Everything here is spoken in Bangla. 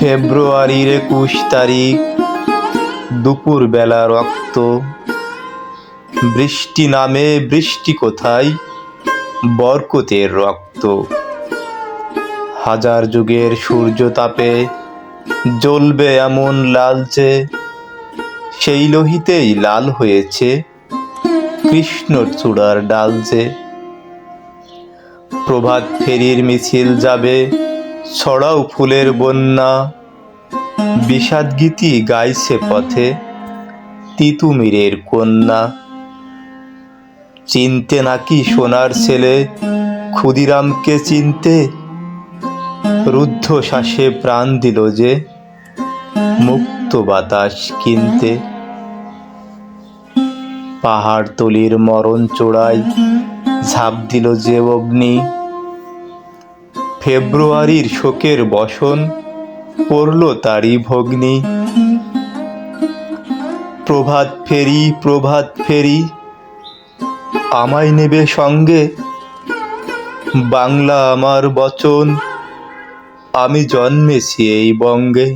ফেব্রুয়ারির ২১ তারিখ, দুপুর বেলা রক্ত। বৃষ্টি নামে বৃষ্টি কোথায়, বরকতের রক্ত। হাজার যুগের সূর্য তাপে জ্বলবে এমন লালচে, সেই লোহিতেই লাল হয়েছে কৃষ্ণচূড়ার ডাল যে। প্রভাত ফেরির মিছিল যাবে, ছড়াও ফুলের বন্যা, বিষাদগীতি গাইছে পথে তিতুমিরের কন্যা। চিনতে নাকি সোনার ছেলে ক্ষুদিরামকে চিনতে, রুদ্ধশ্বাসে প্রাণ দিল যে মুক্ত বাতাস কিনতে। পাহাড়তলির মরণ চূড়ায় ঝাঁপ দিল যে অগ্নি, ফেব্রুয়ারির শোকের বসন পড়ল তারই ভগ্নি। প্রভাত ফেরি, প্রভাত ফেরি, আমায় নেবে সঙ্গে, বাংলা আমার বচন, আমি জন্মেছি এই বঙ্গে।